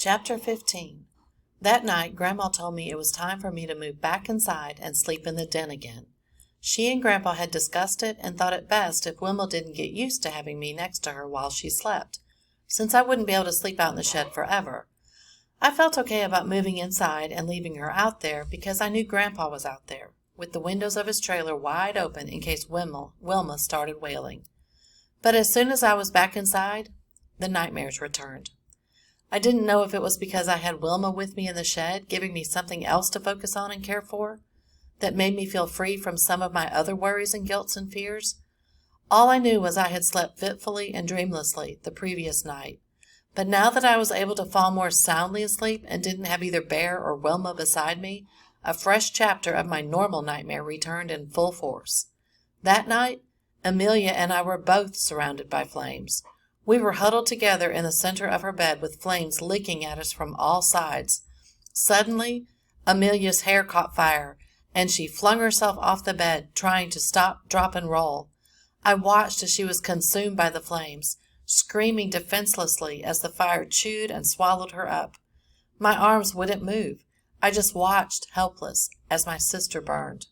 Chapter 15. That night, Grandma told me it was time for me to move back inside and sleep in the den again. She and Grandpa had discussed it and thought it best if Wilma didn't get used to having me next to her while she slept, since I wouldn't be able to sleep out in the shed forever. I felt okay about moving inside and leaving her out there because I knew Grandpa was out there, with the windows of his trailer wide open in case Wilma started wailing. But as soon as I was back inside, the nightmares returned. I didn't know if it was because I had Wilma with me in the shed, giving me something else to focus on and care for, that made me feel free from some of my other worries and guilts and fears. All I knew was I had slept fitfully and dreamlessly the previous night, but now that I was able to fall more soundly asleep and didn't have either Bear or Wilma beside me, a fresh chapter of my normal nightmare returned in full force. That night, Amelia and I were both surrounded by flames. We were huddled together in the center of her bed with flames licking at us from all sides. Suddenly, Amelia's hair caught fire, and she flung herself off the bed, trying to stop, drop, and roll. I watched as she was consumed by the flames, screaming defenselessly as the fire chewed and swallowed her up. My arms wouldn't move. I just watched, helpless, as my sister burned.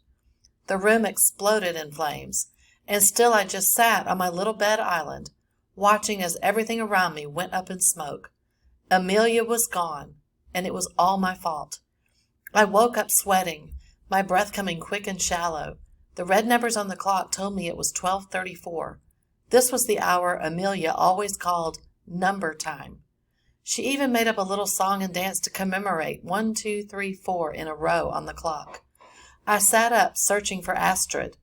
The room exploded in flames, and still I just sat on my little bed island, watching as everything around me went up in smoke. Amelia was gone, and it was all my fault. I woke up sweating, my breath coming quick and shallow. The red numbers on the clock told me it was 12:34. This was the hour Amelia always called number time. She even made up a little song and dance to commemorate 1, 2, 3, 4 in a row on the clock. I sat up, searching for Astrid.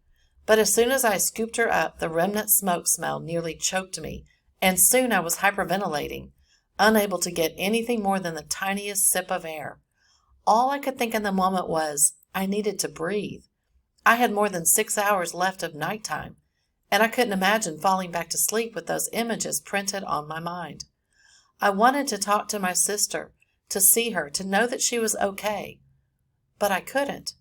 But as soon as I scooped her up, the remnant smoke smell nearly choked me, and soon I was hyperventilating, unable to get anything more than the tiniest sip of air. All I could think in the moment was, I needed to breathe. I had more than 6 hours left of nighttime, and I couldn't imagine falling back to sleep with those images printed on my mind. I wanted to talk to my sister, to see her, to know that she was okay. But I couldn't.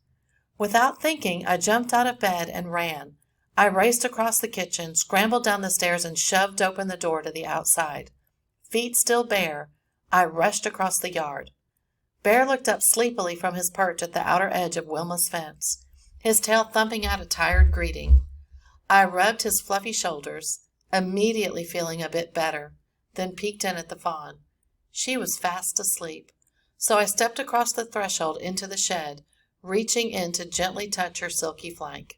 Without thinking, I jumped out of bed and ran. I raced across the kitchen, scrambled down the stairs, and shoved open the door to the outside. Feet still bare, I rushed across the yard. Bear looked up sleepily from his perch at the outer edge of Wilma's fence, his tail thumping out a tired greeting. I rubbed his fluffy shoulders, immediately feeling a bit better, then peeked in at the fawn. She was fast asleep, so I stepped across the threshold into the shed, reaching in to gently touch her silky flank.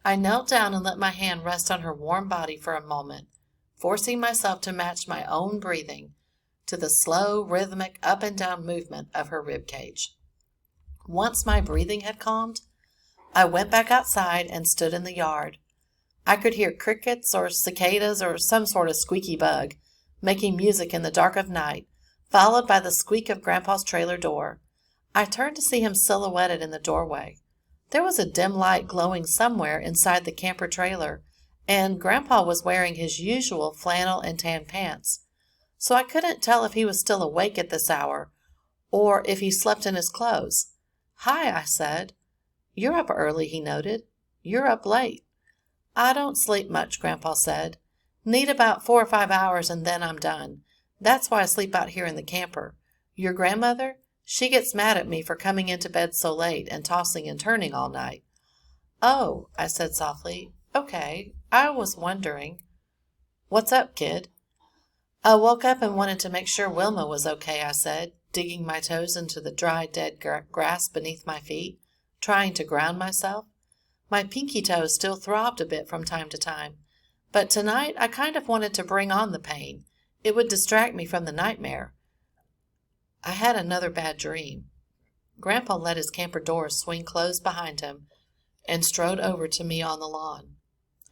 I knelt down and let my hand rest on her warm body for a moment, forcing myself to match my own breathing to the slow, rhythmic up and down movement of her rib cage. Once my breathing had calmed, I went back outside and stood in the yard. I could hear crickets or cicadas or some sort of squeaky bug making music in the dark of night, followed by the squeak of Grandpa's trailer door. I turned to see him silhouetted in the doorway. There was a dim light glowing somewhere inside the camper trailer, and Grandpa was wearing his usual flannel and tan pants, so I couldn't tell if he was still awake at this hour or if he slept in his clothes. "Hi," I said. "You're up early," he noted. "You're up late." "I don't sleep much," Grandpa said. "Need about 4 or 5 hours and then I'm done. That's why I sleep out here in the camper. Your grandmother? She gets mad at me for coming into bed so late and tossing and turning all night." "Oh," I said softly. "Okay. I was wondering." "What's up, kid?" "I woke up and wanted to make sure Wilma was okay," I said, digging my toes into the dry, dead grass beneath my feet, trying to ground myself. My pinky toes still throbbed a bit from time to time, but tonight I kind of wanted to bring on the pain. It would distract me from the nightmare. I had another bad dream. Grandpa let his camper doors swing closed behind him and strode over to me on the lawn.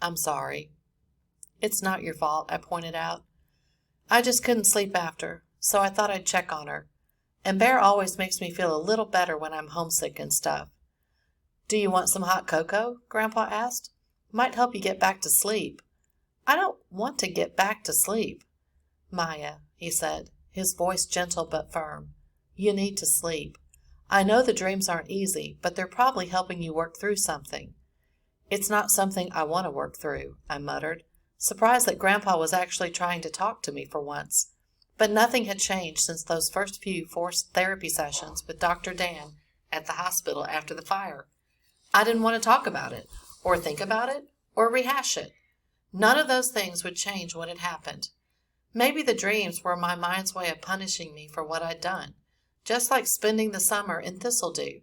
"I'm sorry." "It's not your fault," I pointed out. "I just couldn't sleep after, so I thought I'd check on her. And Bear always makes me feel a little better when I'm homesick and stuff." "Do you want some hot cocoa?" Grandpa asked. "Might help you get back to sleep." "I don't want to get back to sleep." "Maya," he said, his voice gentle but firm, "you need to sleep. I know the dreams aren't easy, but they're probably helping you work through something." "It's not something I want to work through," I muttered, surprised that Grandpa was actually trying to talk to me for once. But nothing had changed since those first few forced therapy sessions with Dr. Dan at the hospital after the fire. I didn't want to talk about it, or think about it, or rehash it. None of those things would change what had happened. Maybe the dreams were my mind's way of punishing me for what I'd done, just like spending the summer in Thistledew.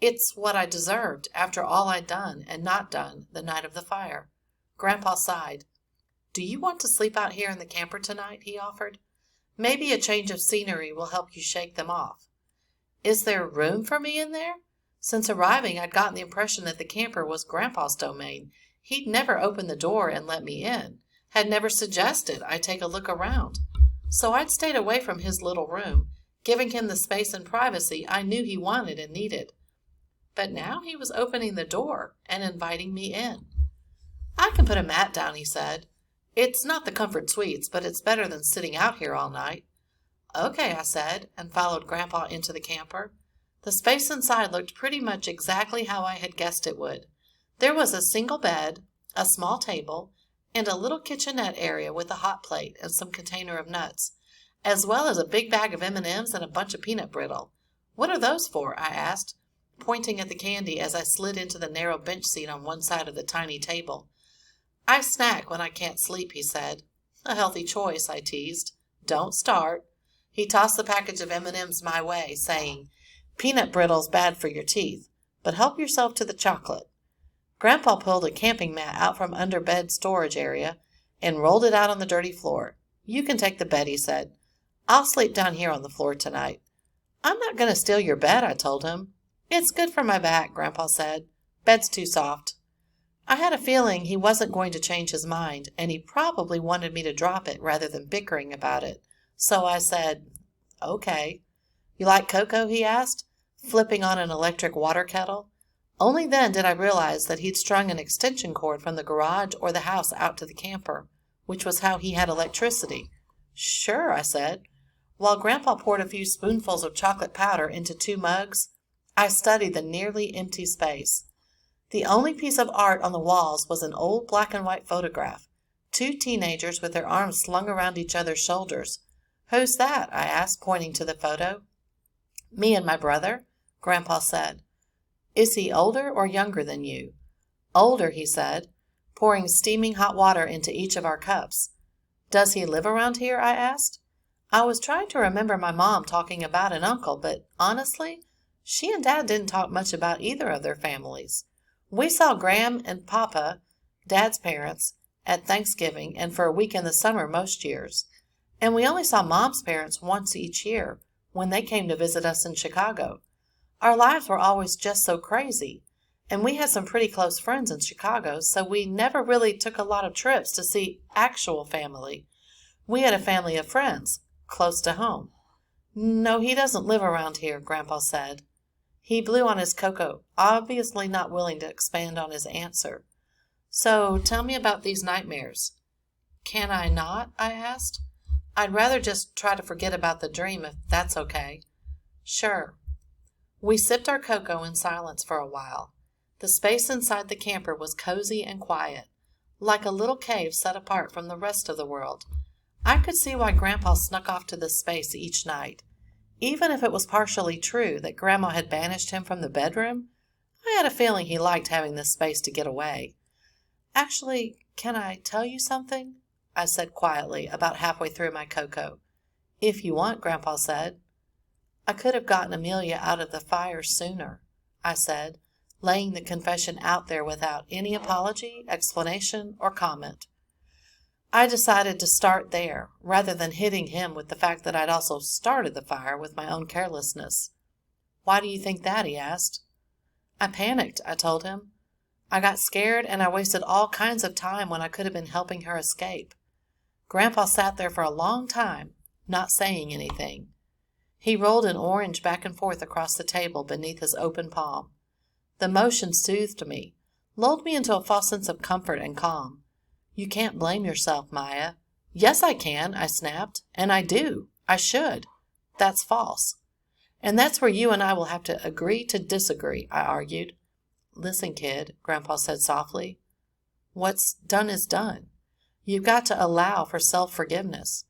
It's what I deserved after all I'd done and not done the night of the fire. Grandpa sighed. "Do you want to sleep out here in the camper tonight?" he offered. "Maybe a change of scenery will help you shake them off." "Is there room for me in there?" Since arriving, I'd gotten the impression that the camper was Grandpa's domain. He'd never opened the door and let me in, had never suggested I take a look around. So I'd stayed away from his little room, giving him the space and privacy I knew he wanted and needed. But now he was opening the door and inviting me in. "I can put a mat down," he said. "It's not the comfort suites, but it's better than sitting out here all night." "Okay," I said, and followed Grandpa into the camper. The space inside looked pretty much exactly how I had guessed it would. There was a single bed, a small table, and a little kitchenette area with a hot plate and some container of nuts, as well as a big bag of M&Ms and a bunch of peanut brittle. "What are those for?" I asked, pointing at the candy as I slid into the narrow bench seat on one side of the tiny table. "I snack when I can't sleep," he said. "A healthy choice," I teased. "Don't start." He tossed the package of M&Ms my way, saying, "Peanut brittle's bad for your teeth, but help yourself to the chocolate." Grandpa pulled a camping mat out from under bed storage area and rolled it out on the dirty floor. "You can take the bed," he said. "I'll sleep down here on the floor tonight." "I'm not going to steal your bed," I told him. "It's good for my back," Grandpa said. "Bed's too soft." I had a feeling he wasn't going to change his mind, and he probably wanted me to drop it rather than bickering about it. So I said, "Okay." "You like cocoa?" he asked, flipping on an electric water kettle. Only then did I realize that he'd strung an extension cord from the garage or the house out to the camper, which was how he had electricity. "Sure," I said. While Grandpa poured a few spoonfuls of chocolate powder into 2 mugs, I studied the nearly empty space. The only piece of art on the walls was an old black and white photograph, 2 teenagers with their arms slung around each other's shoulders. "Who's that?" I asked, pointing to the photo. "Me and my brother," Grandpa said. "Is he older or younger than you?" "Older," he said, pouring steaming hot water into each of our cups. "Does he live around here?" I asked. I was trying to remember my mom talking about an uncle, but honestly, she and Dad didn't talk much about either of their families. We saw Gram and Papa, Dad's parents, at Thanksgiving and for a week in the summer most years. And we only saw Mom's parents once each year, when they came to visit us in Chicago. Our lives were always just so crazy, and we had some pretty close friends in Chicago, so we never really took a lot of trips to see actual family. We had a family of friends, close to home. "No, he doesn't live around here," Grandpa said. He blew on his cocoa, obviously not willing to expand on his answer. "So tell me about these nightmares." "Can I not?" I asked. "I'd rather just try to forget about the dream, if that's okay." "Sure." We sipped our cocoa in silence for a while. The space inside the camper was cozy and quiet, like a little cave set apart from the rest of the world. I could see why Grandpa snuck off to this space each night. Even if it was partially true that Grandma had banished him from the bedroom, I had a feeling he liked having this space to get away. "Actually, can I tell you something?" I said quietly, about halfway through my cocoa. "If you want," Grandpa said. "I could have gotten Amelia out of the fire sooner," I said, laying the confession out there without any apology, explanation, or comment. I decided to start there, rather than hitting him with the fact that I'd also started the fire with my own carelessness. "Why do you think that?" he asked. "I panicked," I told him. "I got scared and I wasted all kinds of time when I could have been helping her escape." Grandpa sat there for a long time, not saying anything. He rolled an orange back and forth across the table beneath his open palm. The motion soothed me, lulled me into a false sense of comfort and calm. "You can't blame yourself, Maya." "Yes, I can," I snapped. "And I do. I should." "That's false." "And that's where you and I will have to agree to disagree," I argued. "Listen, kid," Grandpa said softly. "What's done is done. You've got to allow for self-forgiveness.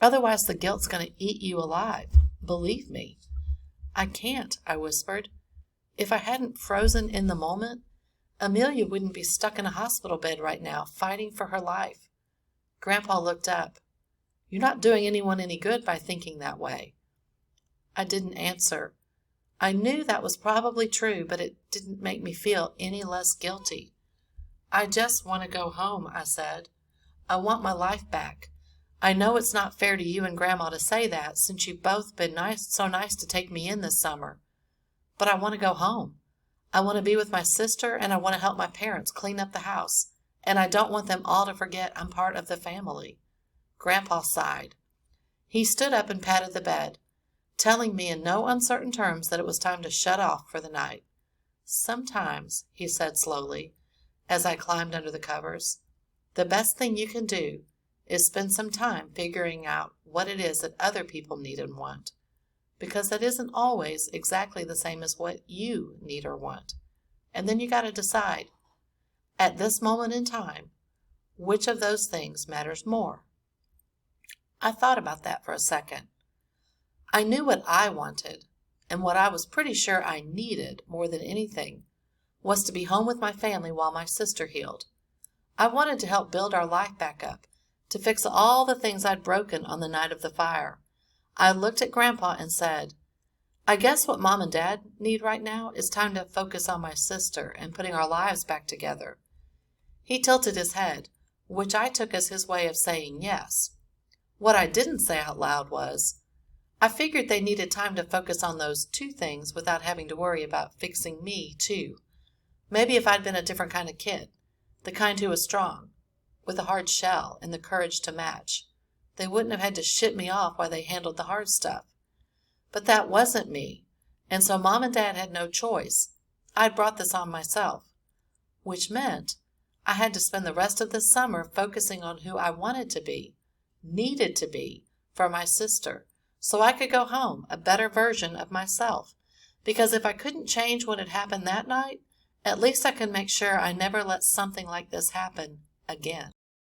Otherwise the guilt's going to eat you alive. Believe me." "I can't," I whispered. "If I hadn't frozen in the moment, Amelia wouldn't be stuck in a hospital bed right now, fighting for her life." Grandpa looked up. "You're not doing anyone any good by thinking that way." I didn't answer. I knew that was probably true, but it didn't make me feel any less guilty. "I just want to go home," I said. "I want my life back. I know it's not fair to you and Grandma to say that, since you've both been so nice to take me in this summer. But I want to go home. I want to be with my sister, and I want to help my parents clean up the house. And I don't want them all to forget I'm part of the family." Grandpa sighed. He stood up and patted the bed, telling me in no uncertain terms that it was time to shut off for the night. "Sometimes," he said slowly, as I climbed under the covers, "the best thing you can do is spend some time figuring out what it is that other people need and want, because that isn't always exactly the same as what you need or want. And then you got to decide, at this moment in time, which of those things matters more." I thought about that for a second. I knew what I wanted, and what I was pretty sure I needed more than anything was to be home with my family while my sister healed. I wanted to help build our life back up, to fix all the things I'd broken on the night of the fire. I looked at Grandpa and said, "I guess what Mom and Dad need right now is time to focus on my sister and putting our lives back together." He tilted his head, which I took as his way of saying yes. What I didn't say out loud was, I figured they needed time to focus on those two things without having to worry about fixing me, too. Maybe if I'd been a different kind of kid, the kind who was strong, with a hard shell and the courage to match, they wouldn't have had to ship me off while they handled the hard stuff. But that wasn't me, and so Mom and Dad had no choice. I'd brought this on myself, which meant I had to spend the rest of the summer focusing on who I wanted to be, needed to be, for my sister, so I could go home a better version of myself. Because if I couldn't change what had happened that night, at least I could make sure I never let something like this happen again.